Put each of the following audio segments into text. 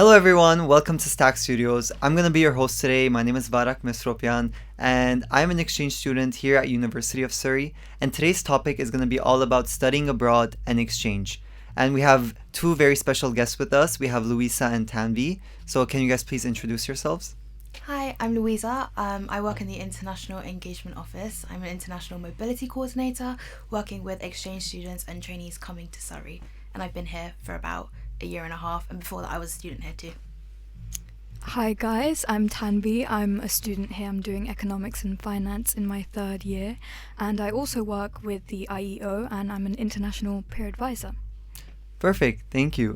Hello everyone, welcome to Stag Studios. I'm going to be your host today. My name is Varak Mesropian and I'm an exchange student here at University of Surrey, and today's topic is going to be all about studying abroad and exchange. And we have two very special guests with us. We have Louisa and Tanvi. So can you guys please introduce yourselves? Hi, I'm Louisa. I work in the International Engagement Office. I'm an International Mobility Coordinator working with exchange students and trainees coming to Surrey. And I've been here for about a year and a half, and before that I was a student here too. Hi guys, I'm Tanvi. I'm a student here. I'm doing economics and finance in my third year, and I also work with the IEO, and I'm an international peer advisor. Perfect, thank you.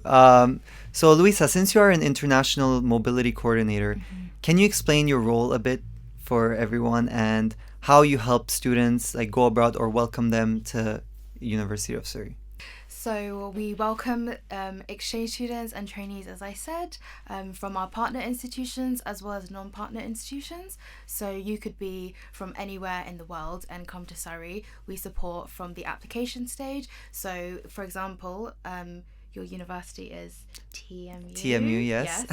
So Louisa, since you are an international mobility coordinator, can you explain your role a bit for everyone and how you help students like go abroad or welcome them to University of Surrey? So we welcome exchange students and trainees, as I said, from our partner institutions as well as non-partner institutions. So you could be from anywhere in the world and come to Surrey. We support from the application stage. So, for example, your university is TMU. TMU, yes.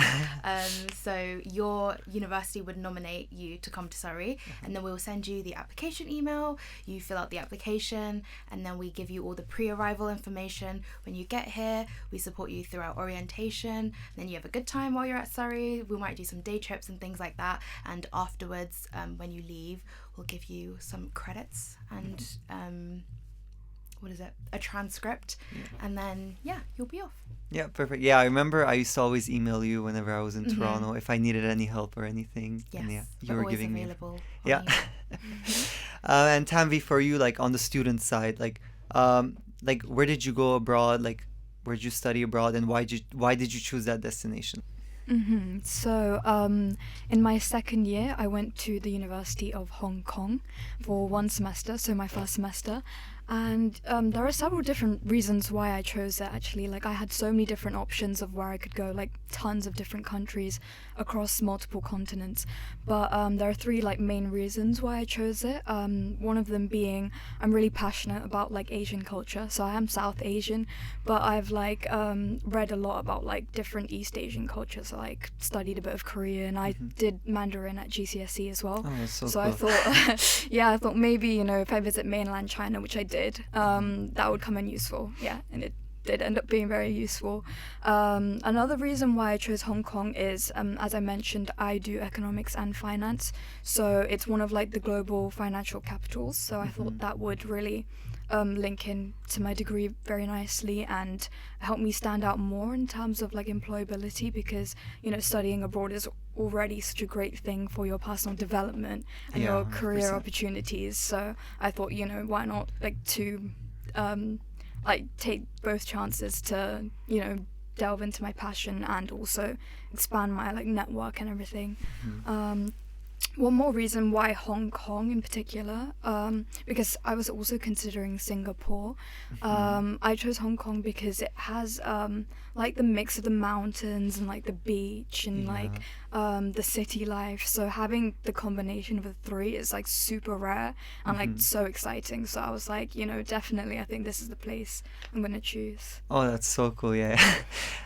So your university would nominate you to come to Surrey, and then we'll send you the application email. You fill out the application, and then we give you all the pre-arrival information. When you get here, we support you throughout orientation. Then you have a good time while you're at Surrey. We might do some day trips and things like that. And afterwards, when you leave, we'll give you some credits and a transcript, and then you'll be off. Yeah, perfect. Yeah, I remember I used to always email you whenever I was in Toronto if I needed any help or anything. Yes, and yeah, you we're were always giving available. me. Yeah. And Tanvi, for you, like on the student side, like where did you go abroad? Like, where did you study abroad, and why did you choose that destination? So, in my second year, I went to the University of Hong Kong for one semester, so my first semester. And there are several different reasons why I chose it, actually. Like, I had so many different options of where I could go, like tons of different countries across multiple continents. But there are three like main reasons why I chose it. One of them being I'm really passionate about like Asian culture. So I am South Asian, but I've like read a lot about like different East Asian cultures. I like studied a bit of Korean. I did Mandarin at GCSE as well. Oh, that's so So cool. I thought, I thought maybe if I visit mainland China, which I did, that would come in useful. Yeah, and it did end up being very useful. Another reason why I chose Hong Kong is, as I mentioned, I do economics and finance, so it's one of like the global financial capitals. So I thought that would really link in to my degree very nicely and help me stand out more in terms of like employability, because studying abroad is already such a great thing for your personal development and Yeah, your career 100%. opportunities. So I thought, why not take both chances to delve into my passion and also expand my like network and everything. One more reason why Hong Kong in particular, because I was also considering Singapore. I chose Hong Kong because it has like the mix of the mountains and like the beach and like the city life. So having the combination of the three is like super rare and like so exciting. So I was like, definitely I think this is the place I'm gonna choose. Oh, that's so cool. Yeah.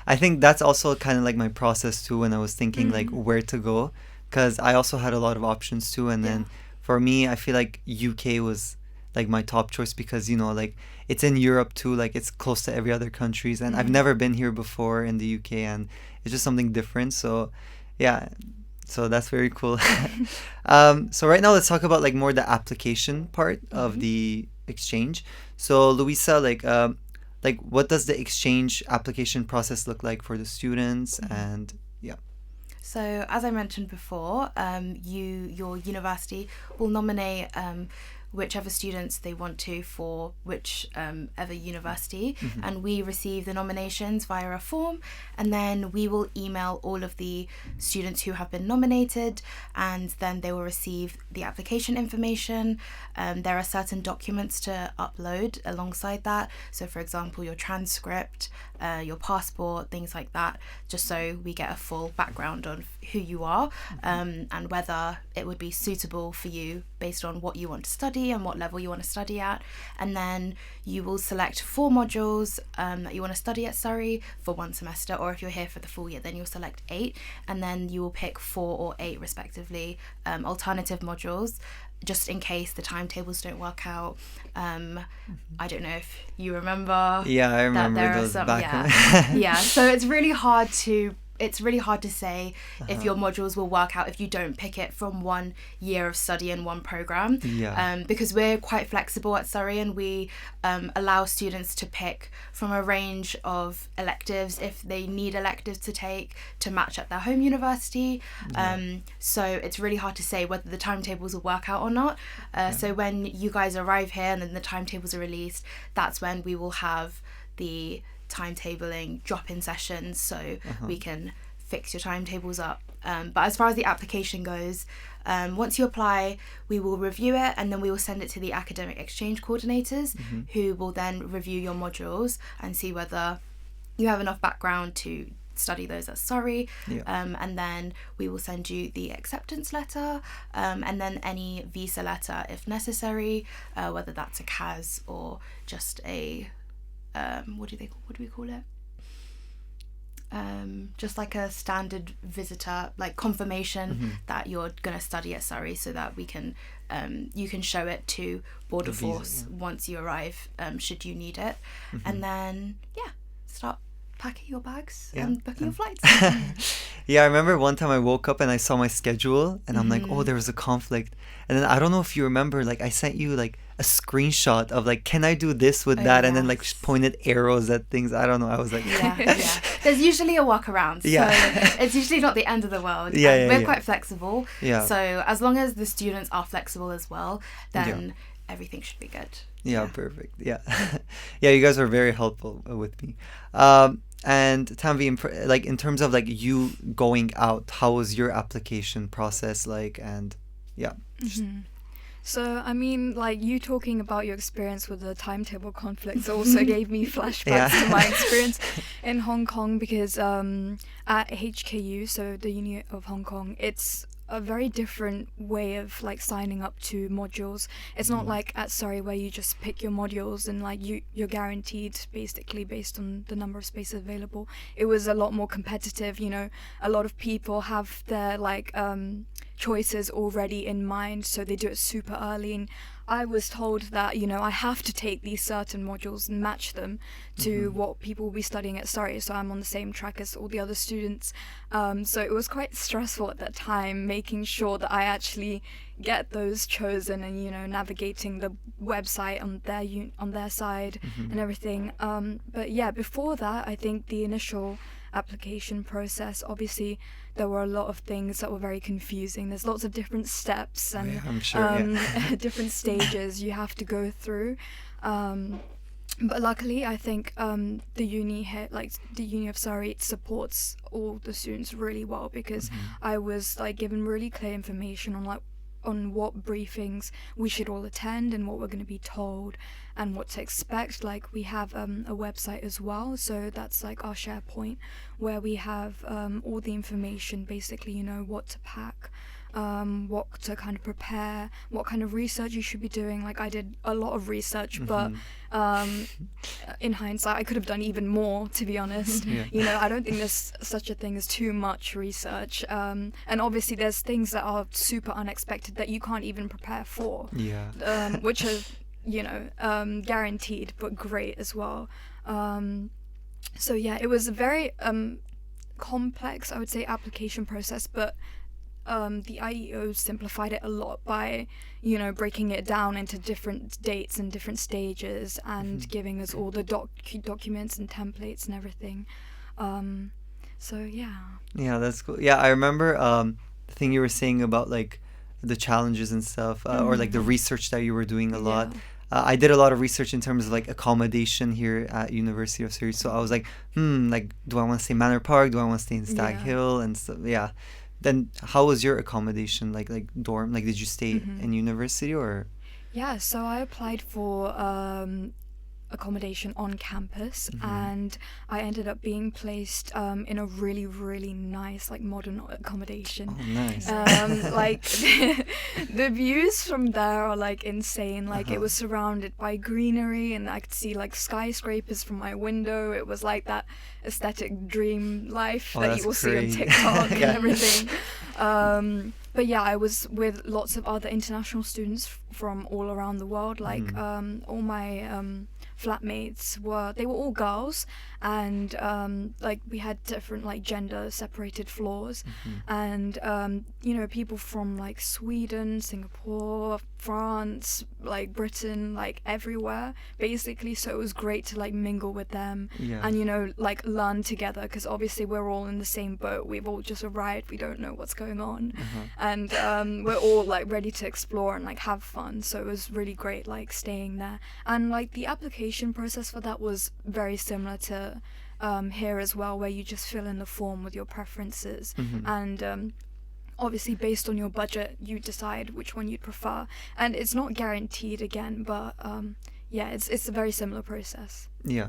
I think that's also kind of like my process too when I was thinking like where to go, because I also had a lot of options too. And then for me, I feel like UK was like my top choice because, like it's in Europe too, like it's close to every other countries. And I've never been here before in the UK, and it's just something different. So yeah, so that's very cool. So right now let's talk about like more the application part of the exchange. So Louisa, like what does the exchange application process look like for the students? And yeah. So, as I mentioned before, your university will nominate whichever students they want to for whichever university, and we receive the nominations via a form, and then we will email all of the students who have been nominated, and then they will receive the application information. There are certain documents to upload alongside that, so for example your transcript, your passport, things like that, just so we get a full background on who you are, and whether it would be suitable for you based on what you want to study university and what level you want to study at, and then you will select 4 modules that you want to study at Surrey for 1 semester, or if you're here for the full year, then you'll select 8, and then you will pick 4 or 8 respectively alternative modules, just in case the timetables don't work out. I don't know if you remember. Yeah, I remember that there those are some, back. yeah. So it's really hard to say if your modules will work out if you don't pick it from 1 year of study in one program. Yeah. Because we're quite flexible at Surrey, and we allow students to pick from a range of electives if they need electives to take to match at their home university. So it's really hard to say whether the timetables will work out or not. So when you guys arrive here and then the timetables are released, that's when we will have the timetabling drop-in sessions, so we can fix your timetables up. But as far as the application goes, once you apply, we will review it, and then we will send it to the academic exchange coordinators, who will then review your modules and see whether you have enough background to study those at Surrey. And then we will send you the acceptance letter, and then any visa letter if necessary, whether that's a CAS or just a what do we call it? Just like a standard visitor, like confirmation that you're gonna study at Surrey, so that we can you can show it to Border Force once you arrive, should you need it. And then start packing your bags and booking your flights. Yeah, I remember one time I woke up and I saw my schedule, and I'm like, oh, there was a conflict. And then I don't know if you remember, like I sent you like a screenshot of like, can I do this with that? And then like pointed arrows at things. I don't know. I was like, There's usually a workaround. So it's usually not the end of the world. We're quite flexible. So as long as the students are flexible as well, then everything should be good. Perfect. Yeah, you guys were very helpful with me. And Tanvi, like in terms of like you going out, how was your application process like? And So, I mean, like you talking about your experience with the timetable conflicts also gave me flashbacks to my experience in Hong Kong, because at HKU, so the Uni of Hong Kong, it's a very different way of like signing up to modules. It's not like at Surrey where you just pick your modules and like you're guaranteed basically based on the number of spaces available. It was a lot more competitive, you know. A lot of people have their like choices already in mind, so they do it super early, and I was told that, you know, I have to take these certain modules and match them to what people will be studying at Surrey, so I'm on the same track as all the other students. So it was quite stressful at that time, making sure that I actually get those chosen and, you know, navigating the website on their side and everything. But yeah, before that, I think the initial application process, obviously there were a lot of things that were very confusing. There's lots of different steps and I'm sure, different stages you have to go through. But luckily, I think the uni here, like the Uni of Surrey, supports all the students really well, because I was like given really clear information on what briefings we should all attend and what we're going to be told and what to expect. Like we have a website as well, so that's like our SharePoint, where we have all the information, basically, you know, what to pack, what to kind of prepare, what kind of research you should be doing. Like I did a lot of research, but in hindsight I could have done even more, to be honest. You know, I don't think there's such a thing as too much research, and obviously there's things that are super unexpected that you can't even prepare for, which are, you know, guaranteed but great as well. So yeah, it was a very complex, I would say, application process, but the IEO simplified it a lot by, you know, breaking it down into different dates and different stages and giving us all the documents and templates and everything. So yeah, that's cool. I remember the thing you were saying about like the challenges and stuff, or like the research that you were doing a lot. I did a lot of research in terms of like accommodation here at University of Surrey, so I was like, like, do I want to stay Manor Park, do I want to stay in Stag Hill and stuff. Then how was your accommodation, like dorm? Like, did you stay in university or? Yeah, so I applied for accommodation on campus, and I ended up being placed in a really, really nice, like, modern accommodation. Oh, nice. Like, the views from there are, like, insane. Like, it was surrounded by greenery, and I could see, like, skyscrapers from my window. It was like that aesthetic dream life that that's you will see on great. TikTok and Yeah. everything. But yeah, I was with lots of other international students from all around the world. Like, all my flatmates they were all girls, and like, we had different, like, gender separated floors, and you know, people from, like, Sweden, Singapore, France, like, Britain, like, everywhere basically. So it was great to, like, mingle with them, Yeah. and, you know, like, learn together, because obviously we're all in the same boat. We've all just arrived, we don't know what's going on, and we're all, like, ready to explore and, like, have fun. So it was really great, like, staying there. And, like, the application process for that was very similar to here as well, where you just fill in the form with your preferences, and obviously based on your budget you decide which one you'd prefer, and it's not guaranteed again, but yeah, it's a very similar process. Yeah.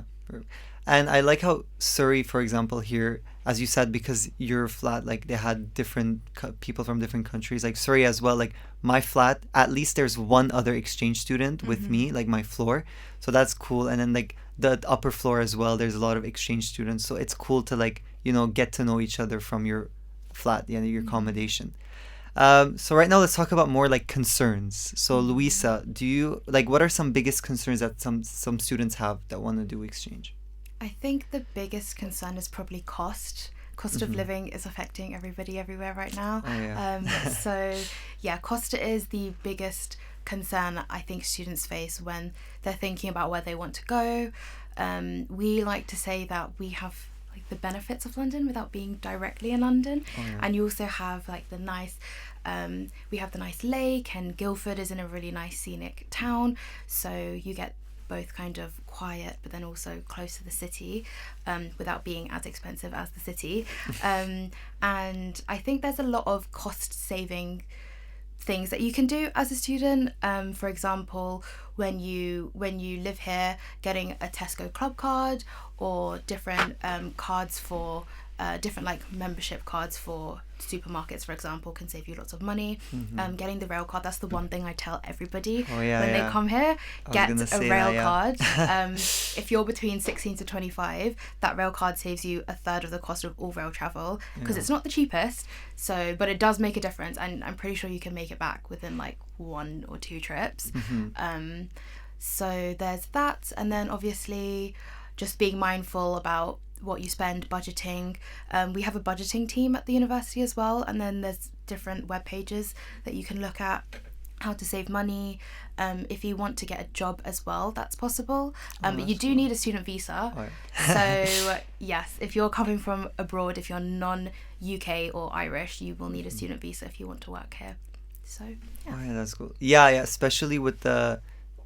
And I like how Surrey, for example, here, as you said, because your flat, like, they had different people from different countries, like Surrey as well. Like, my flat, at least there's one other exchange student with me, like, my floor. So that's cool. And then, like, the upper floor as well, there's a lot of exchange students. So it's cool to, like, you know, get to know each other from your flat, you know, your accommodation. So right now let's talk about more, like, concerns. So Louisa, do you, like, what are some biggest concerns that some students have that want to do exchange? I think the biggest concern is probably cost. Cost of living is affecting everybody everywhere right now. Oh, yeah. So yeah, cost is the biggest concern I think students face when they're thinking about where they want to go. We like to say that we have, like, the benefits of London without being directly in London. And you also have, like, the nice we have the nice lake, and Guildford is in a really nice scenic town, so you get both kind of quiet but then also close to the city, without being as expensive as the city. And I think there's a lot of cost saving things that you can do as a student. For example, when you live here, getting a Tesco club card or different cards for different, like, membership cards for supermarkets, for example, can save you lots of money. Getting the rail card, that's the one thing I tell everybody when they come here. Get a rail card. If you're between 16 to 25, that rail card saves you a third of the cost of all rail travel, because it's not the cheapest, so, but it does make a difference, and I'm pretty sure you can make it back within, like, 1 or 2 trips. So there's that, and then obviously just being mindful about what you spend, budgeting. We have a budgeting team at the university as well, and then there's different web pages that you can look at how to save money. If you want to get a job as well, that's possible, but you do need a student visa. So yes, if you're coming from abroad, if you're non-UK or Irish, you will need a student visa if you want to work here. So yeah. Oh, yeah, that's cool. Yeah, especially with the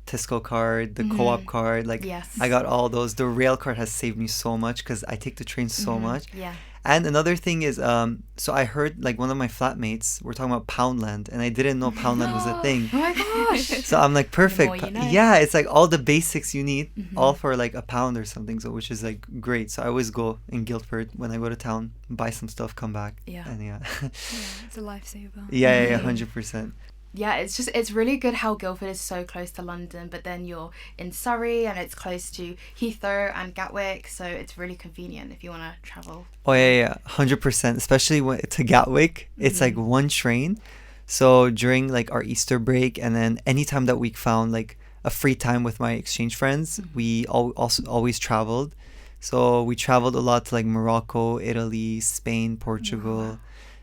Tesco card, the co-op card, like, Yes. I got all those. The rail card has saved me so much because I take the train so much. Yeah. And another thing is, so I heard, like, one of my flatmates were talking about Poundland, and I didn't know Poundland was a thing. Oh my gosh. So I'm like, perfect. more you know. Yeah, it's like all the basics you need, all for, like, £1 or something. So, which is, like, great. So I always go in Guildford when I go to town, buy some stuff, come back. Yeah. And yeah, It's a lifesaver. yeah, 100%. Yeah, it's really good how Guildford is so close to London, but then you're in Surrey and it's close to Heathrow and Gatwick, so it's really convenient if you want to travel. Oh yeah, 100%. Especially when to Gatwick, it's like one train. So during, like, our Easter break, and then anytime that we found, like, a free time with my exchange friends, we also always traveled. So we traveled a lot to, like, Morocco, Italy, Spain, Portugal.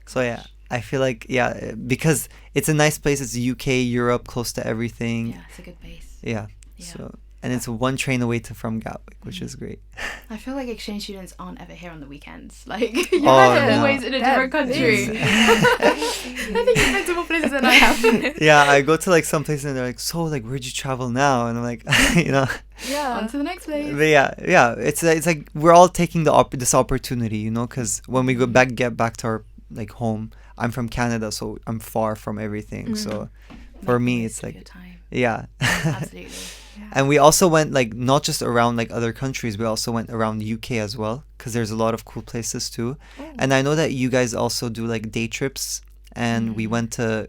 So yeah, I feel like, yeah, because it's a nice place. It's UK, Europe, close to everything. Yeah, it's a good base. Yeah. So, and it's one train away from Gatwick, which is great. I feel like exchange students aren't ever here on the weekends. Like, you're no. always in a different country. I think you've been to more places than I have. Yeah, I go to, like, some places and they're like, so, like, where'd you travel now? And I'm like, you know. Yeah. On to the next place. But yeah, it's like we're all taking this opportunity, you know, because when we get back to our, like, home, I'm from Canada, so I'm far from everything. So for me, it's like, your time. yeah. Absolutely. And we also went like not just around like other countries, we also went around UK as well because there's a lot of cool places too. And I know that you guys also do like day trips, and we went to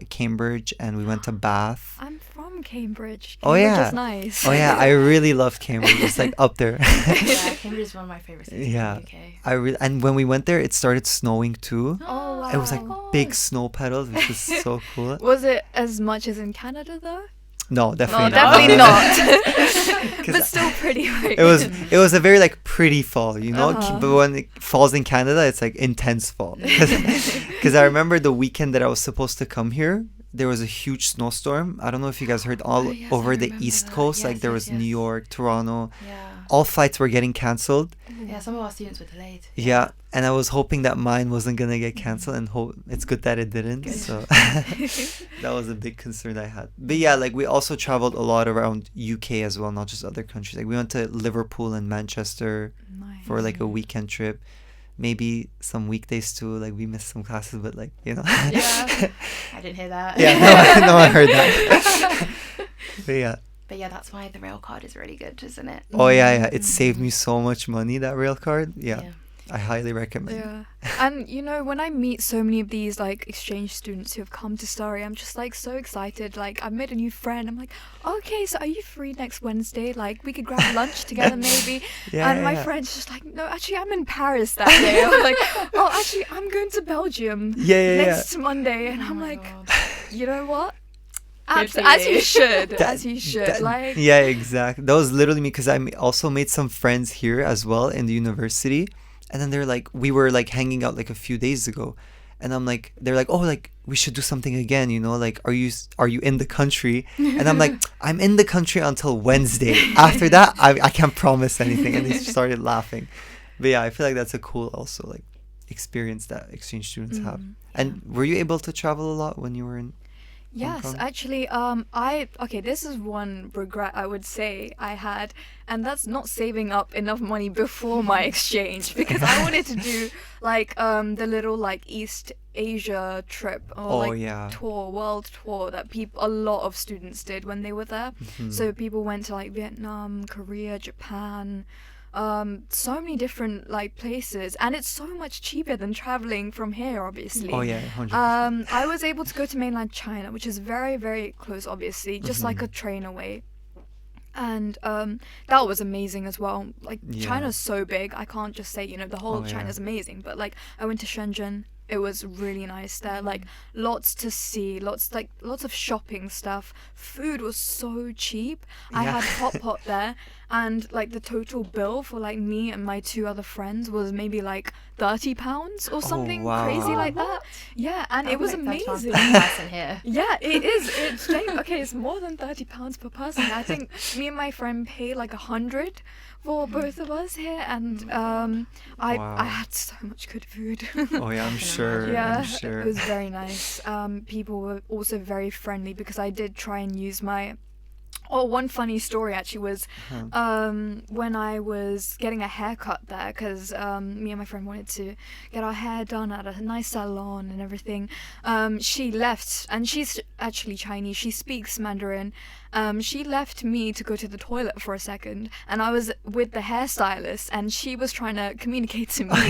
Cambridge and we went to Bath. I'm from Cambridge. Oh, Cambridge yeah. is nice. Oh yeah, I really love Cambridge. It's like up there. Yeah, Cambridge is one of my favorite cities Yeah. in the UK. And when we went there, it started snowing too. Oh, wow. It was like big snow petals, which was so cool. Was it as much as in Canada though? No, definitely No, not. definitely not. 'Cause But still pretty. Right? it was a very like pretty fall, you know. Uh-huh. But when it falls in Canada, it's like intense fall. Because I remember the weekend that I was supposed to come here, there was a huge snowstorm. I don't know if you guys heard all Oh, yes, over I the remember East that. Coast. Like Yes, there yes, was New yes. York, Toronto. Yeah. All flights were getting cancelled. Yeah, some of our students were delayed. Yeah, and I was hoping that mine wasn't gonna get cancelled, and it's good that it didn't. Good. So that was a big concern I had. But yeah, like we also traveled a lot around UK as well, not just other countries. Like we went to Liverpool and Manchester Nice. for like a weekend trip. Maybe some weekdays too. Like we missed some classes, but like you know. Yeah. I didn't hear that. Yeah, no, I heard that. But yeah. But yeah, that's why the rail card is really good, isn't it? Oh yeah. It saved me so much money, that rail card. Yeah. Yeah. I highly recommend. Yeah. And you know, when I meet so many of these like exchange students who have come to Surrey, I'm just like so excited. Like I've made a new friend. I'm like, okay, so are you free next Wednesday? Like we could grab lunch together maybe. Yeah, And my yeah. friend's just like, no, actually I'm in Paris that day. I'm like, oh, actually I'm going to Belgium Yeah. next Monday. And Oh I'm my like, God. you know what? Good for As you. you should. That- As you should. that- Like, yeah, exactly. That was literally me because also made some friends here as well in the university, and then they're like, we were like hanging out like a few days ago, and I'm like, they're like, oh, like we should do something again, you know, like are you in the country? And I'm like, I'm in the country until Wednesday. After that, I can't promise anything, and they started laughing. But yeah, I feel like that's a cool also like experience that exchange students have. And were you able to travel a lot when you were in? yes, Kong? actually, this is one regret I would say I had, and that's not saving up enough money before my exchange, because I wanted to do like the little like East Asia trip or Oh, like yeah. world tour that a lot of students did when they were there. Mm-hmm. So people went to like Vietnam, Korea, Japan, so many different like places, and it's so much cheaper than traveling from here, obviously. Oh yeah, 100%. I was able to go to mainland China, which is very, very close, obviously, just like a train away. And that was amazing as well. Like, Yeah. China's so big, I can't just say, the whole Oh, yeah. China's amazing. But, like, I went to Shenzhen. It was really nice there. Like, lots to see, lots of shopping stuff. Food was so cheap. I Yeah. had hot pot there, and like the total bill for like me and my two other friends was maybe like £30 or something wow. crazy like that. Yeah, and it was amazing. Person here. Yeah, it is. It's more than £30 per person. I think me and my friend paid like 100 for both of us here, and Wow. I had so much good food. Oh yeah, I'm sure. Yeah, I'm sure. it was very nice. People were also very friendly because I did try and use my. Oh, one funny story actually was when I was getting a haircut there, because me and my friend wanted to get our hair done at a nice salon and everything. She left, and she's actually Chinese. She speaks Mandarin. She left me to go to the toilet for a second, and I was with the hairstylist, and she was trying to communicate to me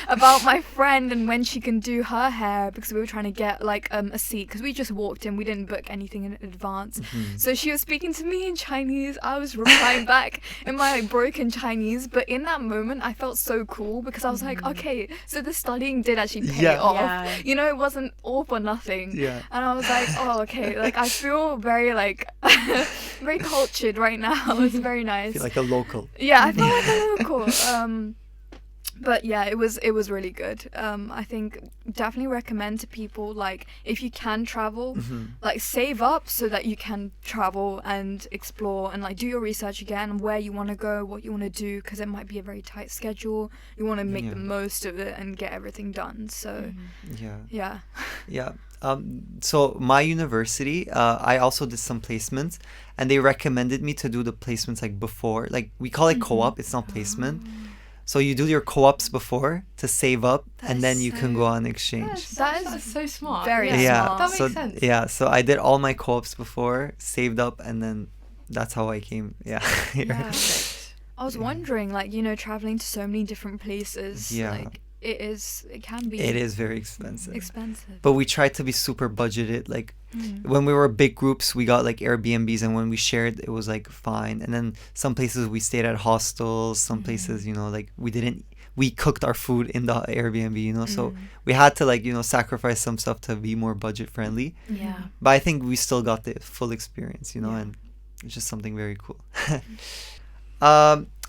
about my friend and when she can do her hair, because we were trying to get like a seat, because we just walked in, we didn't book anything in advance. So she was speaking to me in Chinese, I was replying back in my broken Chinese, but in that moment I felt so cool because I was like, okay, so the studying did actually pay Yeah. off. Yeah. It wasn't all for nothing. Yeah. And I was like, oh, okay, like I feel very like very cultured right now. It's very nice. Feel like a local. Yeah, I felt like a local. But yeah, it was really good. I think definitely recommend to people, like, if you can travel, like save up so that you can travel and explore and like do your research again, where you want to go, what you want to do, because it might be a very tight schedule. You want to make the most of it and get everything done. So Yeah. yeah. Yeah. So my university, I also did some placements, and they recommended me to do the placements like before. Like we call it co-op. It's not placement. So you do your co-ops before to save up, and then you can go on exchange. That's so smart. Very Yeah. smart. That makes so sense. yeah. So I did all my co-ops before, saved up, and then that's how I came. Yeah. Here. Yeah. I was wondering, like, traveling to so many different places, Yeah. like, it can be It is very expensive. expensive. But we tried to be super budgeted. Like Mm. when we were big groups, we got like Airbnbs, and when we shared, it was like fine. And then some places we stayed at hostels. Some places, like we cooked our food in the Airbnb. So we had to like sacrifice some stuff to be more budget friendly. Yeah. But I think we still got the full experience, Yeah. and it's just something very cool.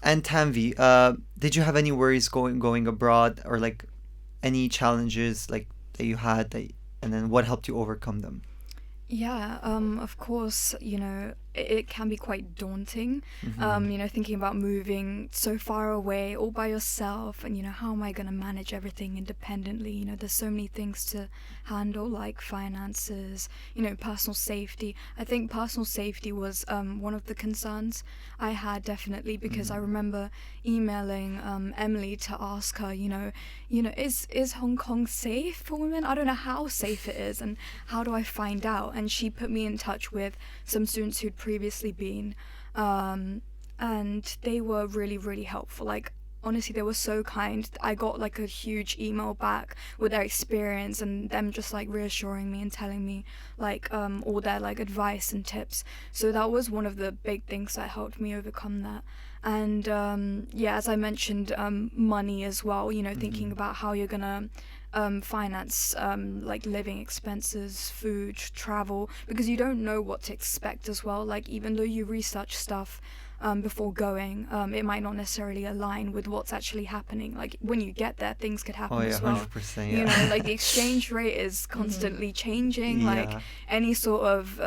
And Tanvi, did you have any worries going abroad, or like any challenges like that you had, and then what helped you overcome them? Yeah, of course, it can be quite daunting, thinking about moving so far away all by yourself, and, how am I going to manage everything independently? There's so many things to handle, like finances, personal safety. I think personal safety was one of the concerns I had, definitely, because I remember emailing Emily to ask her, is Hong Kong safe for women? I don't know how safe it is, and how do I find out? And she put me in touch with some students who'd previously been, and they were really, really helpful. Like, honestly, they were so kind. I got like a huge email back with their experience, and them just like reassuring me and telling me like all their like advice and tips. So that was one of the big things that helped me overcome that. And as I mentioned, money as well, thinking about how you're gonna finance like living expenses, food, travel, because you don't know what to expect as well. Like, even though you research stuff before going, it might not necessarily align with what's actually happening. Like, when you get there, things could happen as well. 100%, yeah. Like the exchange rate is constantly changing. Like, any sort of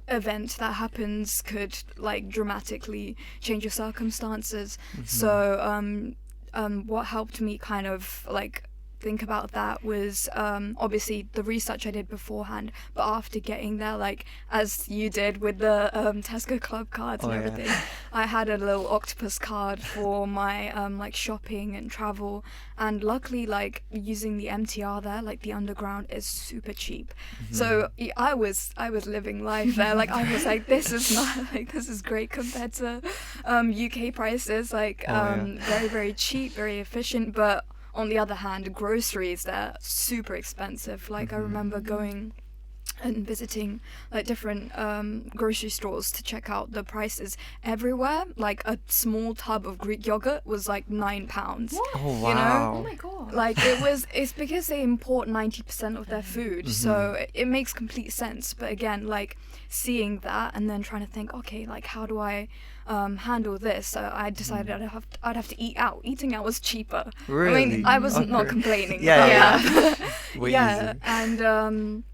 event that happens could like dramatically change your circumstances. So what helped me kind of like think about that was obviously the research I did beforehand, but after getting there, like as you did with the Tesco Club cards and everything, I had a little octopus card for my like shopping and travel, and luckily like using the MTR there, like the underground, is super cheap. So I was living life there. Like, I was like, this is great compared to UK prices, like very, very cheap, very efficient. But on the other hand, groceries, they're super expensive. Like, I remember going and visiting like different grocery stores to check out the prices everywhere. Like, a small tub of Greek yogurt was like £9. What? Oh wow! Oh my god! Like, it's because they import 90% of their food, so it makes complete sense. But again, like, seeing that and then trying to think, okay, like, how do I handle this? So I decided I'd have to eat out. Eating out was cheaper. Really? I mean, I was not complaining. Yeah. Way Yeah, easier. and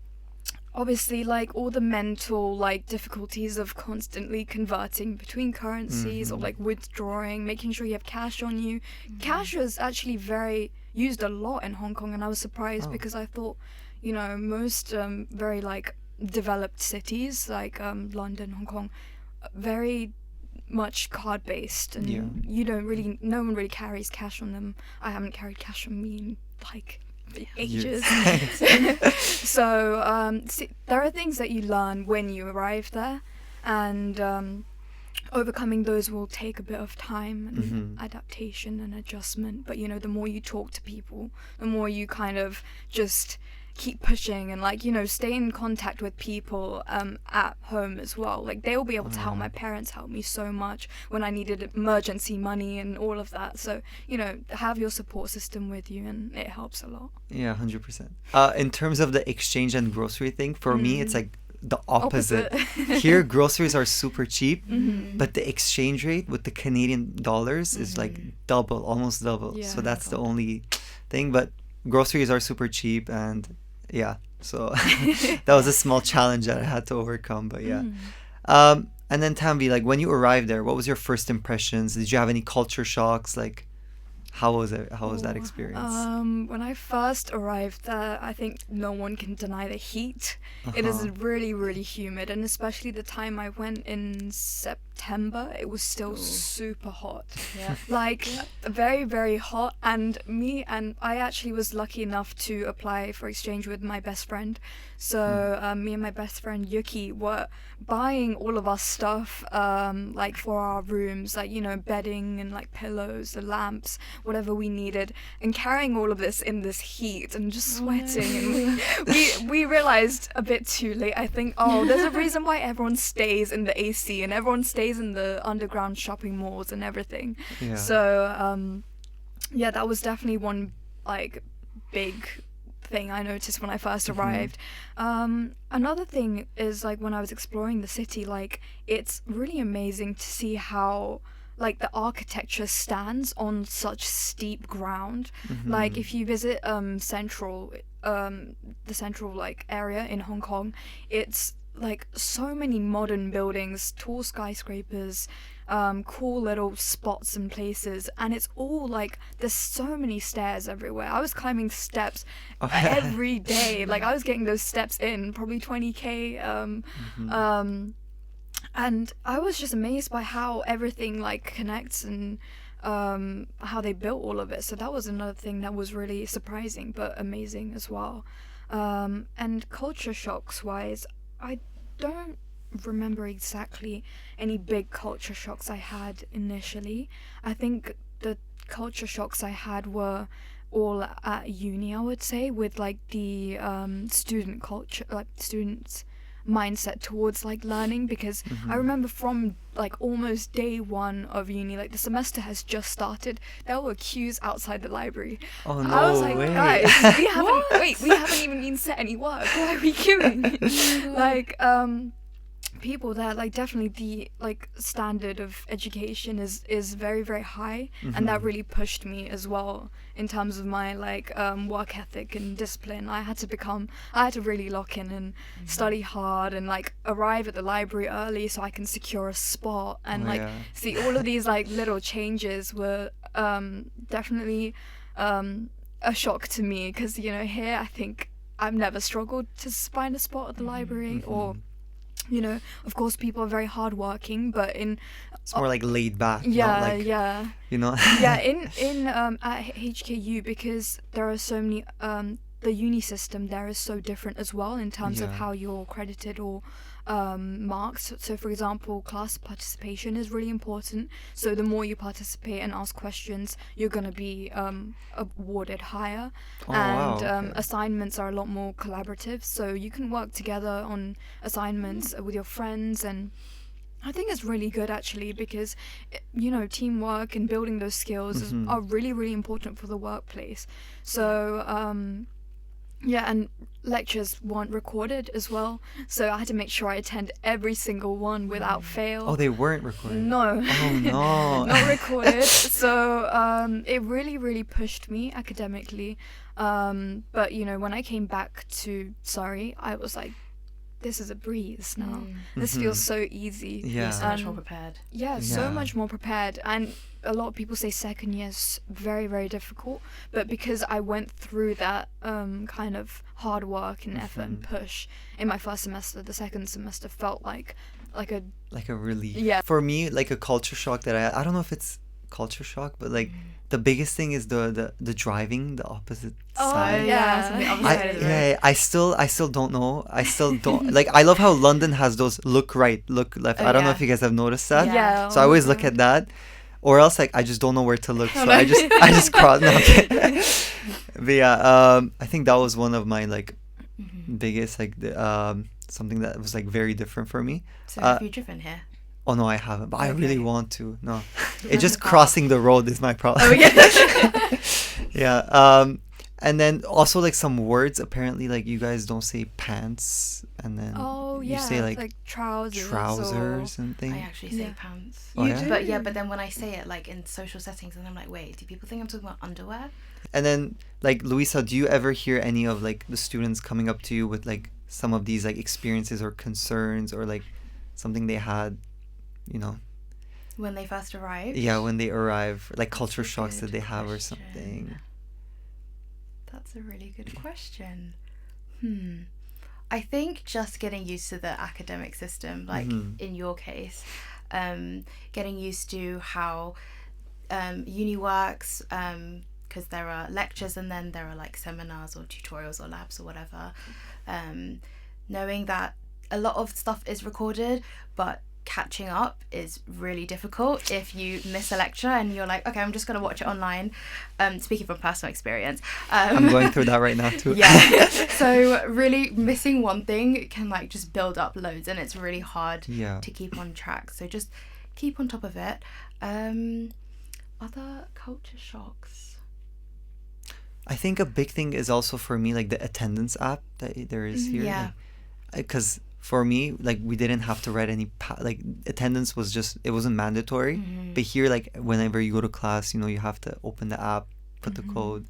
obviously, like, all the mental like difficulties of constantly converting between currencies, or like withdrawing, making sure you have cash on you. Cash was actually very used a lot in Hong Kong, and I was surprised because I thought, most very like developed cities like London, Hong Kong, very much card based, and no one really carries cash on them. I haven't carried cash on me in like ages. So there are things that you learn when you arrive there, and overcoming those will take a bit of time and adaptation and adjustment. But the more you talk to people, the more you kind of just keep pushing, and like stay in contact with people at home as well. Like, they'll be able to help. My parents helped me so much when I needed emergency money and all of that. So have your support system with you, and it helps a lot. Yeah, 100%. In terms of the exchange and grocery thing, for me, it's like the opposite. Here, groceries are super cheap, but the exchange rate with the Canadian dollars is like double, almost double. Yeah. So that's the only thing. But groceries are super cheap, and so that was a small challenge that I had to overcome. But and then Tanvi, like, when you arrived there, what was your first impressions? Did you have any culture shocks? Like, How was it? How was that Oh, experience? when I first arrived there, I think no one can deny the heat. It is Uh-huh. really, really humid, and especially the time I went in September, it was still super hot. Yeah. Like very, very hot. And I actually was lucky enough to apply for exchange with my best friend. So me and my best friend Yuki were buying all of our stuff, like for our rooms, like bedding and like pillows, the lamps, whatever we needed, and carrying all of this in this heat and just sweating. And we realized a bit too late, I think. Oh, there's a reason why everyone stays in the AC and everyone stays in the underground shopping malls and everything. Yeah. So yeah, that was definitely one like big thing I noticed when I first arrived. Another thing is like when I was exploring the city, like it's really amazing to see how like the architecture stands on such steep ground. Like if you visit central the central like area in Hong Kong, it's like so many modern buildings, tall skyscrapers, cool little spots and places, and it's all like there's so many stairs everywhere. I was climbing steps every day. Like I was getting those steps in probably 20k. And I was just amazed by how everything like connects and how they built all of it. So that was another thing that was really surprising but amazing as well. And culture shocks wise, I don't remember exactly any big culture shocks I had initially. I think the culture shocks I had were all at uni, I would say, with like the student culture, like students mindset towards like learning, because I remember from like almost day one of uni, like the semester has just started, there were queues outside the library. Oh no I was like, way. guys, we haven't even been set any work. Why are we queuing? Like people there, like definitely the like standard of education is very, very high, and that really pushed me as well in terms of my like work ethic and discipline. I had to really lock in and study hard and like arrive at the library early so I can secure a spot, and see all of these like little changes were definitely a shock to me, because here I think I've never struggled to find a spot at the library, or of course people are very hardworking, but It's more like laid back. yeah, not like, yeah, yeah. In at HKU, because there are so many the uni system there is so different as well in terms of how you're credited or marks. So for example, class participation is really important, so the more you participate and ask questions, you're going to be awarded higher. Okay. Assignments are a lot more collaborative, so you can work together on assignments with your friends, and I think it's really good actually, because teamwork and building those skills are really, really important for the workplace. So and lectures weren't recorded as well, so I had to make sure I attend every single one without fail. Oh, they weren't recorded? No. Oh no. Not recorded. So it really, really pushed me academically. But when I came back to Surrey, I was like, this is a breeze now. This feels so easy. Yeah. So much more prepared. Yeah, so much more prepared. And a lot of people say second year's very, very difficult, but because I went through that kind of hard work and effort and push in my first semester, the second semester felt like a relief. Yeah. For me, like a culture shock that I don't know if it's culture shock, but like the biggest thing is the driving the opposite side. So the other side of the road. I still don't know. I still don't like. I love how London has those look right, look left. I don't know if you guys have noticed that. Yeah. So I always look at that, or else like I just don't know where to look. So I just cross. No, okay. But yeah, I think that was one of my like biggest like something that was like very different for me. So have you driven here? Oh no, I haven't, but I Okay. really want to. No, it's just crossing the road is my problem. Oh yeah. Yeah. And then also like some words, apparently like you guys don't say pants, and then you say like trousers and things. I actually say pants. Oh, yeah? But then when I say it like in social settings, and I'm like, wait, do people think I'm talking about underwear? And then like Louisa, do you ever hear any of like the students coming up to you with like some of these like experiences or concerns, or like something they had, When they first arrived? Yeah, when they arrive, like That's culture a shocks that good they have or question. something. That's a really good question. I think just getting used to the academic system, like in your case, getting used to how uni works, because there are lectures and then there are like seminars or tutorials or labs or whatever. Knowing that a lot of stuff is recorded, but catching up is really difficult if you miss a lecture and you're like, okay, I'm just going to watch it online. Speaking from personal experience. I'm going through that right now too. Yeah. So really missing one thing can like just build up loads, and it's really hard to keep on track. So just keep on top of it. Other culture shocks. I think a big thing is also for me like the attendance app that there is here. Yeah. Because for me, like we didn't have to write any like attendance was just, it wasn't mandatory. But here, like whenever you go to class, you know, you have to open the app, put the code.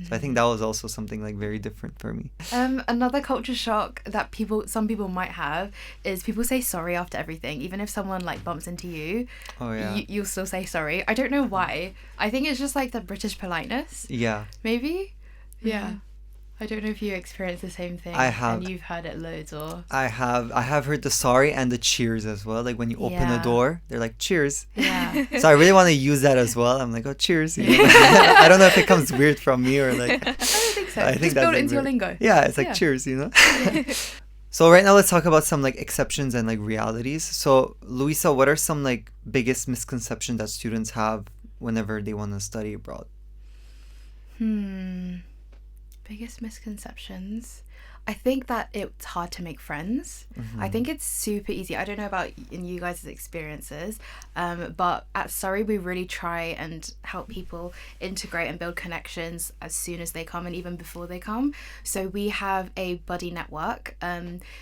So I think that was also something like very different for me. Another culture shock that some people might have is people say sorry after everything, even if someone like bumps into you. Oh yeah. You'll still say sorry. I don't know why. I think it's just like the British politeness. Yeah. Maybe. Yeah. I don't know if you experience the same thing. I have. And you've heard it loads, or... I have heard the sorry and the cheers as well. Like when you open the door, they're like, cheers. Yeah. So I really want to use that as well. I'm like, oh, cheers. You know? I don't know if it comes weird from me or like... I don't think so. I think just that's build it like into your lingo. Yeah, it's like cheers, you know? So right now let's talk about some like exceptions and like realities. So Louisa, what are some like biggest misconceptions that students have whenever they want to study abroad? Biggest misconceptions. I think that it's hard to make friends. I think it's super easy. I don't know about in you guys' experiences, but at Surrey we really try and help people integrate and build connections as soon as they come and even before they come. So we have a buddy network.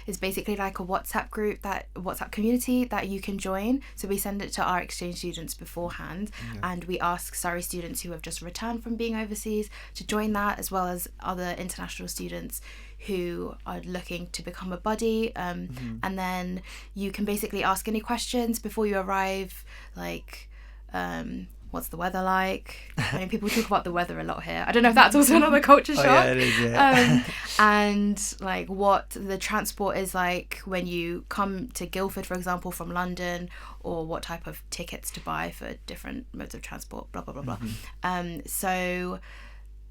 It's basically like a WhatsApp community that you can join. So we send it to our exchange students beforehand, and we ask Surrey students who have just returned from being overseas to join that, as well as other international students who are looking to become a buddy, and then you can basically ask any questions before you arrive, like what's the weather like? I mean, people talk about the weather a lot here. I don't know if that's also another culture shock. Yeah, it is, yeah. And like what the transport is like when you come to Guildford, for example, from London, or what type of tickets to buy for different modes of transport, blah blah blah blah. So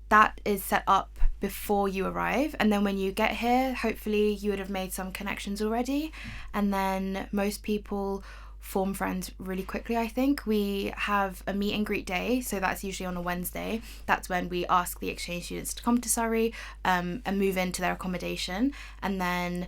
that is set up before you arrive, and then when you get here, hopefully you would have made some connections already, and then most people form friends really quickly. I think we have a meet and greet day, so that's usually on a Wednesday. That's when we ask the exchange students to come to Surrey and move into their accommodation, and then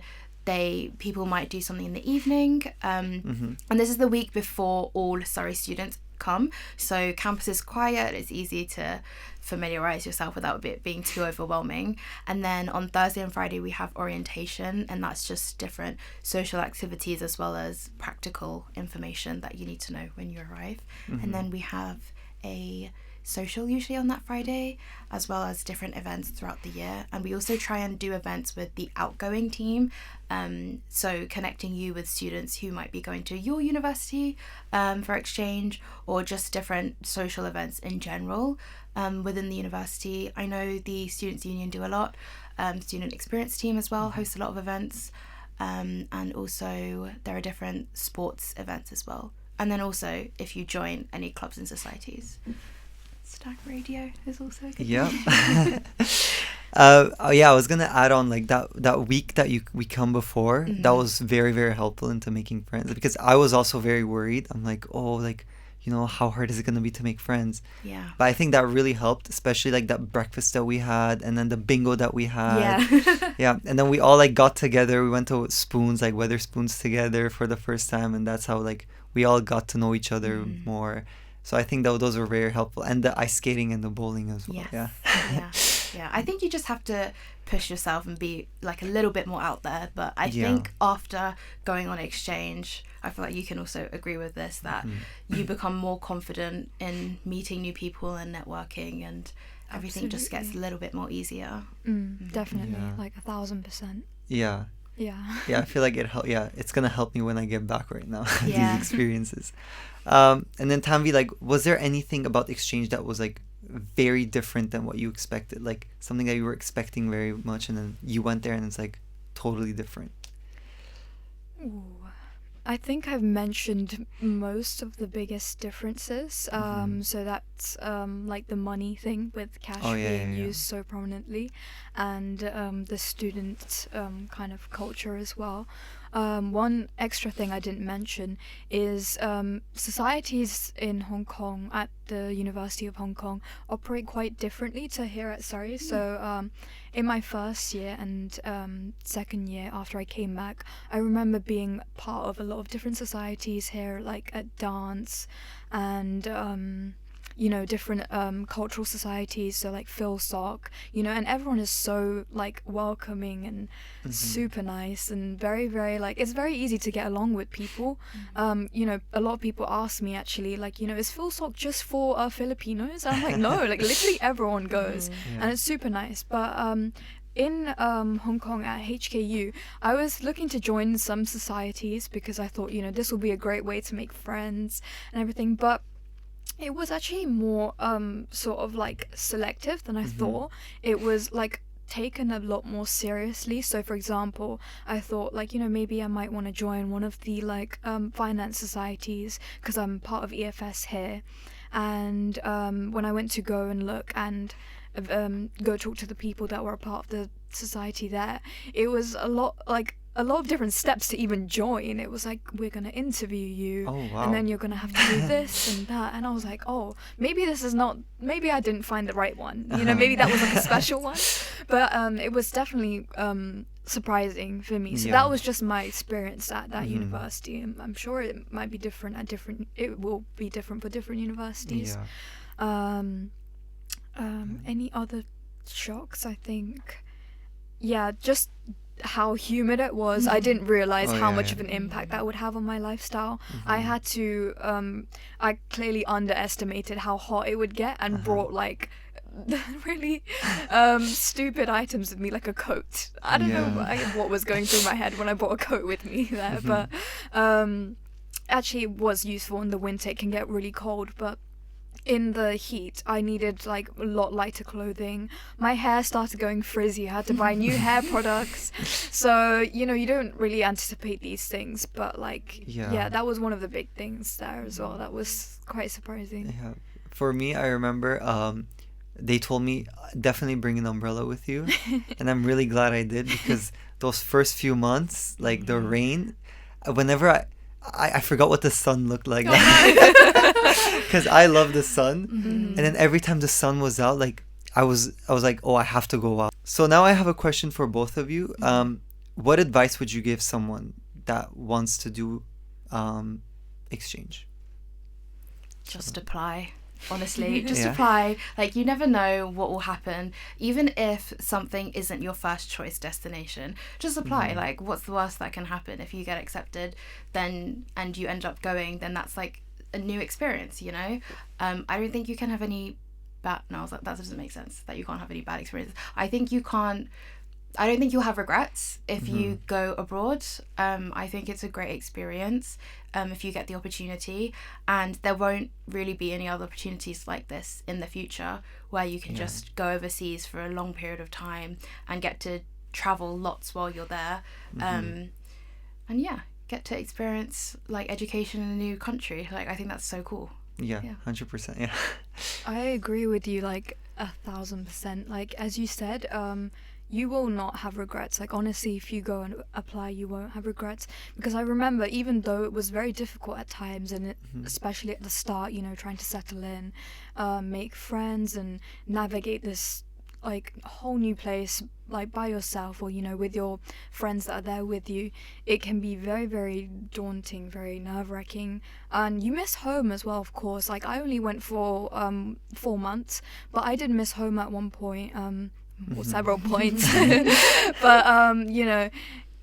people might do something in the evening, and this is the week before all Surrey students come, so campus is quiet, it's easy to familiarize yourself without it being too overwhelming. And then on Thursday and Friday we have orientation, and that's just different social activities as well as practical information that you need to know when you arrive. And then we have a social usually on that Friday, as well as different events throughout the year. And we also try and do events with the outgoing team, so connecting you with students who might be going to your university for exchange, or just different social events in general within the university. I know the Students' Union do a lot. Student Experience Team as well hosts a lot of events, and also there are different sports events as well. And then also if you join any clubs and societies, Stag Radio is also a good thing. Yeah, I was gonna add on like that week that we come before, that was very, very helpful into making friends, because I was also very worried. I'm like, oh, like, you know, how hard is it gonna be to make friends? Yeah. But I think that really helped, especially like that breakfast that we had, and then the bingo that we had. Yeah. And then we all like got together. We went to Spoons, like Weatherspoons together for the first time, and that's how like we all got to know each other more. So I think that those were very helpful, and the ice skating and the bowling as well. Yes. Yeah. I think you just have to push yourself and be like a little bit more out there. But I think after going on exchange, I feel like you can also agree with this, that you become more confident in meeting new people and networking, and everything just gets a little bit more easier. Definitely, like 1,000%. Yeah. Yeah, I feel like it's gonna help me when I get back right now. Yeah. These experiences. And then Tanvi, like, was there anything about exchange that was like very different than what you expected? Like something that you were expecting very much, and then you went there and it's like totally different. Ooh. I think I've mentioned most of the biggest differences. So that's like the money thing with cash being used so prominently, and the student kind of culture as well. One extra thing I didn't mention is societies in Hong Kong at the University of Hong Kong operate quite differently to here at Surrey. So in my first year and second year after I came back, I remember being part of a lot of different societies here, like at dance and different cultural societies, so like PhilSoc, and everyone is so like welcoming and super nice and very, very like, it's very easy to get along with people. A lot of people ask me actually, like, is PhilSoc just for Filipinos? And I'm like, no, like literally everyone goes, and it's super nice. But in Hong Kong at HKU, I was looking to join some societies because I thought, this will be a great way to make friends and everything, but it was actually more sort of like selective than I thought. It was like taken a lot more seriously. So for example, I thought like, maybe I might want to join one of the like finance societies because I'm part of EFS here. And when I went to go and look and go talk to the people that were a part of the society there, it was a lot of different steps to even join. It was like, we're going to interview you, and then you're going to have to do this and that. And I was like, oh, maybe I didn't find the right one. Maybe that was like a special one. But it was definitely surprising for me. So that was just my experience at that university. I'm sure it might be different it will be different for different universities. Any other shocks? I think, just how humid it was. I didn't realize how much of an impact that would have on my lifestyle. I had to I clearly underestimated how hot it would get and brought like really stupid items with me, like a coat. I don't know what was going through my head when I brought a coat with me there, but actually it was useful in the winter. It can get really cold, but in the heat, I needed like a lot lighter clothing. My hair started going frizzy. I had to buy new hair products. So, you don't really anticipate these things, but like, that was one of the big things there as well. That was quite surprising. Yeah. For me, I remember they told me definitely bring an umbrella with you. And I'm really glad I did, because those first few months, like the rain, whenever I forgot what the sun looked like. Because I love the sun, and then every time the sun was out, like I was like, oh, I have to go out. So now I have a question for both of you. What advice would you give someone that wants to do exchange? Just apply. Honestly, just apply. Like, you never know what will happen. Even if something isn't your first choice destination, just apply. Like, what's the worst that can happen? If you get accepted, then and you end up going, then that's like a new experience, I don't think you can have any bad, no, that doesn't make sense, that you can't have any bad experiences. I don't think you'll have regrets if you go abroad. I think it's a great experience if you get the opportunity, and there won't really be any other opportunities like this in the future where you can just go overseas for a long period of time and get to travel lots while you're there. And get to experience like education in a new country. Like, I think that's so cool. 100%. Yeah. I agree with you like 1,000%. Like, as you said, you will not have regrets. Like, honestly, if you go and apply, you won't have regrets. Because I remember, even though it was very difficult at times, and especially at the start, trying to settle in, make friends and navigate this like whole new place, like by yourself or with your friends that are there with you, it can be very, very daunting, very nerve-wracking, and you miss home as well, of course. Like, I only went for 4 months, but I did miss home at one point, or several points. But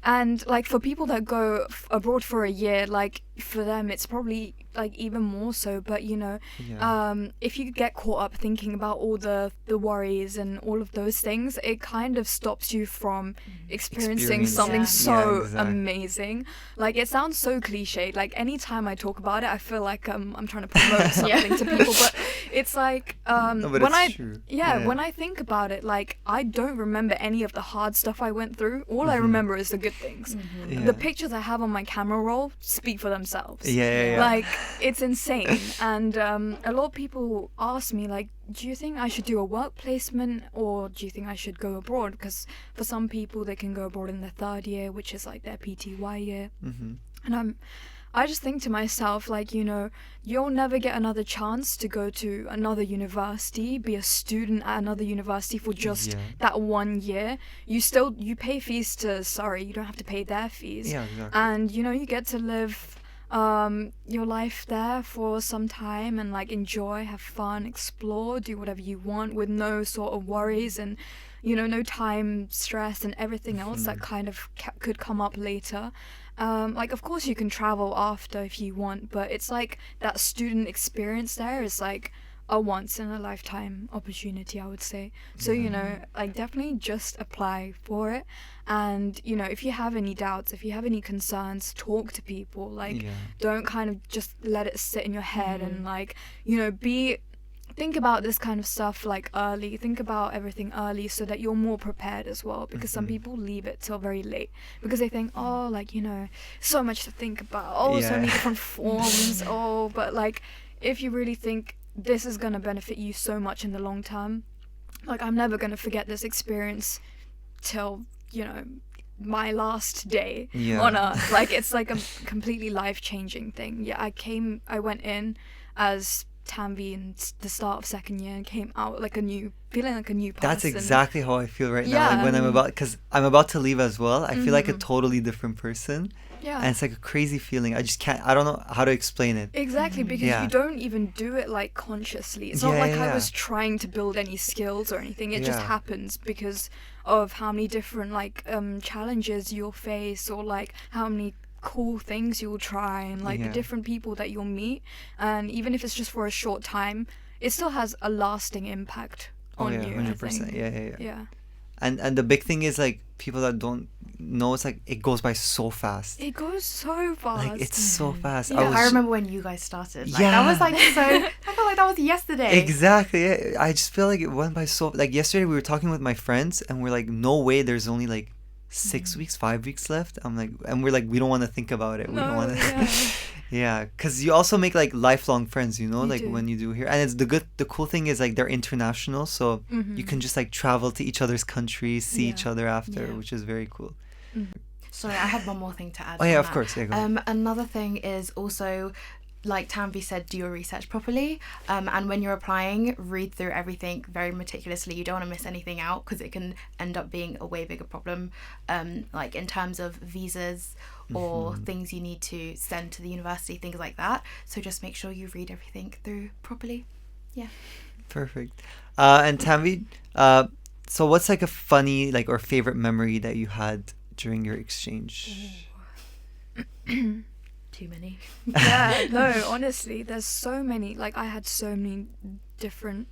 and like for people that go abroad for a year, like for them it's probably like even more so, but you know, Yeah. if you get caught up thinking about all the worries and all of those things, it kind of stops you from experiencing something Experiencing. Yeah, so exactly. amazing. Like, it sounds so cliched, like anytime I talk about it I feel like I'm trying to promote something to people, but it's like No, but when it's true. when I think about it, like, I don't remember any of the hard stuff I went through. All I Mhm. remember is the good things. Yeah. The pictures I have on my camera roll speak for themselves. Yeah. Like, it's insane. And a lot of people ask me, like, do you think I should do a work placement, or do you think I should go abroad? Because for some people, they can go abroad in their third year, which is like their PTY year. Mm-hmm. And I just think to myself, like, you know, you'll never get another chance to go to another university, be a student at another university for just Yeah. that 1 year. You pay fees to Surrey, you don't have to pay their fees. Yeah, exactly. And, you know, you get to live your life there for some time and, like, enjoy, have fun, explore, do whatever you want with no sort of worries and, you know, no time stress and everything else that kind of could come up later. Like, of course you can travel after if you want, but it's like that student experience there is like a once in a lifetime opportunity, I would say. So, you know, like, definitely just apply for it. And, you know, if you have any doubts, if you have any concerns, talk to people. Like, Yeah. don't kind of just let it sit in your head and, like, you know, think about this kind of stuff like early, think about everything early so that you're more prepared as well, because some people leave it till very late because they think, oh, like, you know, so much to think about, oh, so many Yeah. different forms, oh, but like, if you really think this is going to benefit you so much in the long term, like, I'm never going to forget this experience till, you know, my last day Yeah. on earth. Like, it's like a completely life-changing thing. Yeah, I went in as Tanvi in the start of second year and came out like feeling like a new person. That's exactly how I feel right now. Like, when because I'm about to leave as well. I feel like a totally different person. Yeah. And it's like a crazy feeling. I don't know how to explain it. Exactly, because Yeah. you don't even do it like consciously. It's not like I Yeah. was trying to build any skills or anything. It just Yeah. happens because of how many different like challenges you'll face, or like how many cool things you'll try, and like the Yeah. different people that you'll meet. And even if it's just for a short time, it still has a lasting impact Oh on yeah, you. 100%. I think. Yeah. Yeah. And the big thing is, like, people that don't know, it's like it goes by so fast. It goes so fast. Like, it's so fast. Yeah. I remember when you guys started. Like, Yeah. that was like so. I felt like that was yesterday. Exactly. Yeah. I just feel like it went by so. Like, yesterday we were talking with my friends and we're like, no way, there's only like 6 weeks, 5 weeks left. I'm like, and we're like, we don't want to think about it. We don't No, want to. yeah. Yeah, because you also make like lifelong friends, you know, You like do. when you do here. And it's the cool thing is, like, they're international, so you can just like travel to each other's countries, see each Yeah. other after, Yeah. which is very cool. Sorry, I had one more thing to add. Oh on yeah, of that. course. Yeah, go ahead. Another thing is also, like Tanvi said, do your research properly. And when you're applying, read through everything very meticulously. You don't want to miss anything out because it can end up being a way bigger problem, like in terms of visas or things you need to send to the university, things like that. So just make sure you read everything through properly. Yeah. Perfect. And Tanvi, so what's like a funny, like, or favorite memory that you had during your exchange? Too many. Yeah, no, honestly, there's so many. Like, I had so many different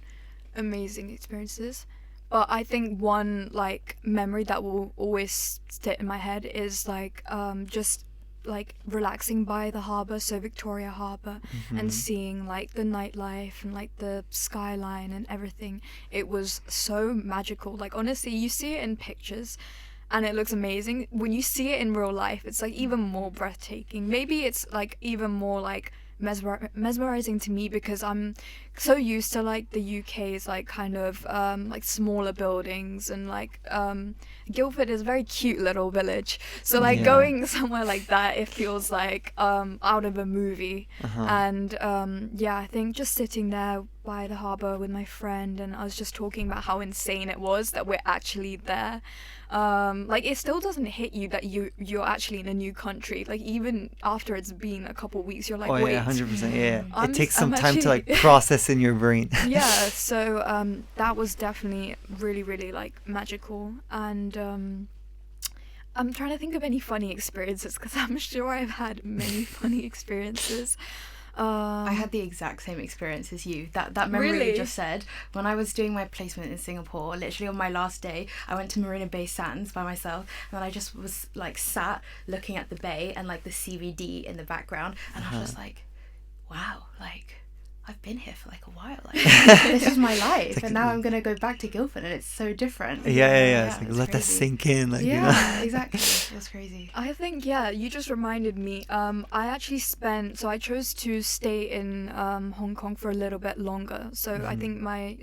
amazing experiences. But I think one, like, memory that will always sit in my head is, like, just, like, relaxing by the harbour, so Victoria Harbour, and seeing, like, the nightlife and, like, the skyline and everything. It was so magical. Like, honestly, you see it in pictures and it looks amazing. When you see it in real life, it's, like, even more breathtaking. Maybe it's, like, even more, like, mesmerizing to me because I'm so used to, like, the UK's, like, kind of like smaller buildings, and like Guildford is a very cute little village, so like Yeah. going somewhere like that, it feels like out of a movie. And yeah, I think just sitting there by the harbour with my friend, and I was just talking about how insane it was that we're actually there. Like, it still doesn't hit you that you're actually in a new country. Like, even after it's been a couple weeks, you're like, Oh wait. yeah, 100%. Yeah, I'm- it takes some I'm time to like actually- process in your brain. Yeah, so that was definitely really, really, like, magical. And I'm trying to think of any funny experiences because I'm sure I've had many funny experiences. I had the exact same experience as you. That memory Really? you just said. When I was doing my placement in Singapore, literally on my last day, I went to Marina Bay Sands by myself, and then I just was like sat looking at the bay and like the CBD in the background, and I was just like, wow, like I've been here for like a while. Like this is my life, like, and now I'm gonna go back to Guildford, and it's so different. Yeah. It's like, it's let that crazy. sink in. Like, Yeah, exactly. It was crazy. I think, yeah, you just reminded me. I actually I chose to stay in Hong Kong for a little bit longer. So I think my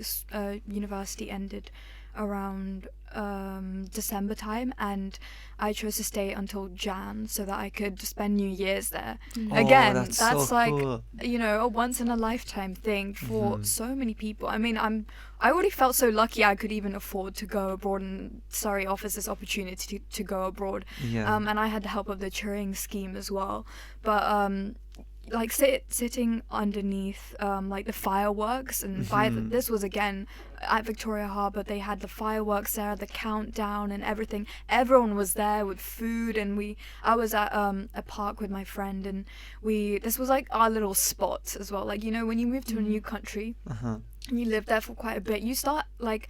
university ended around December time, and I chose to stay until Jan so that I could spend New Year's there. Again, that's that's so like, cool. a once in a lifetime thing for so many people. I mean, I already felt so lucky I could even afford to go abroad, and Surrey offers this opportunity to go abroad. Yeah. And I had the help of the touring scheme as well. But like sitting underneath like the fireworks, and this was again at Victoria Harbour. They had the fireworks there, the countdown and everything. Everyone was there with food, and I was at a park with my friend, and this was like our little spot as well. Like, when you move to a new country and you live there for quite a bit, you start like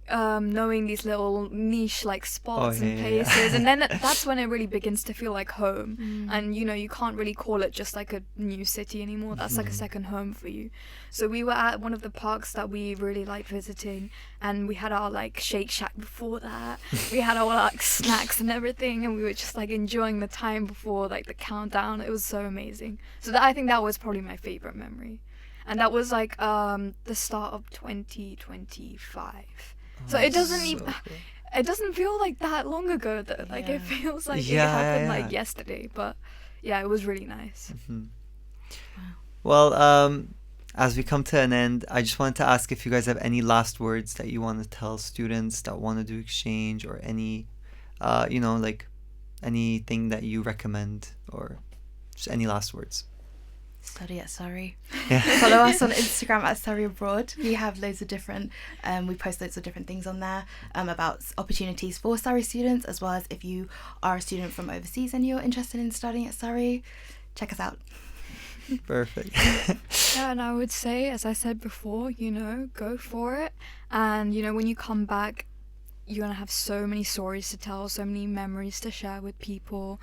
knowing these little niche like spots and places, and then that's when it really begins to feel like home. And you can't really call it just like a new city anymore. That's like a second home for you. So we were at one of the parks that we really liked visiting, and we had our like Shake Shack before that. We had our like snacks and everything, and we were just like enjoying the time before like the countdown. It was so amazing. So I think that was probably my favorite memory, and that was like the start of 2025. So it doesn't even, it doesn't feel like that long ago though. Like it feels like it happened like yesterday. But yeah, it was really nice. Well, as we come to an end, I just wanted to ask if you guys have any last words that you want to tell students that want to do exchange, or any, like anything that you recommend, or just any last words. Study at Surrey. Yeah. Follow us on Instagram at Surrey Abroad. We have loads of different, we post loads of different things on there about opportunities for Surrey students, as well as if you are a student from overseas and you're interested in studying at Surrey, check us out. Perfect. Yeah, and I would say, as I said before, go for it. And, when you come back, you're going to have so many stories to tell, so many memories to share with people.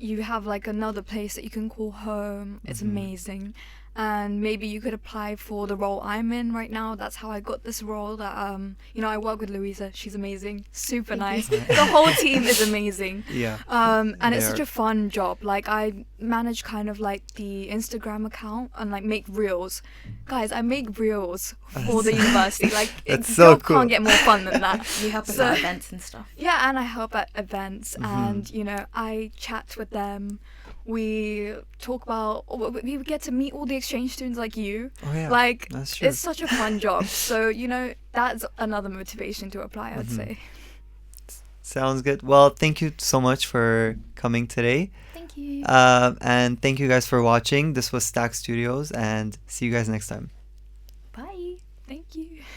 You have like another place that you can call home. It's amazing. And maybe you could apply for the role I'm in right now. That's how I got this role. That I work with Louisa. She's amazing, super nice. The whole team is amazing. Yeah. And it's such a fun job. Like, I manage kind of like the Instagram account and like make reels. Guys, I make reels for the university. Like, That's so cool. Can't get more fun than that. You help us at events and stuff. Yeah, and I help at events, and I chat with them. We talk about, we get to meet all the exchange students like you. Oh yeah, like, that's true. It's such a fun job. So, that's another motivation to apply, I'd say. Sounds good. Well, thank you so much for coming today. Thank you. And thank you guys for watching. This was Stag Studios, and see you guys next time. Bye. Thank you.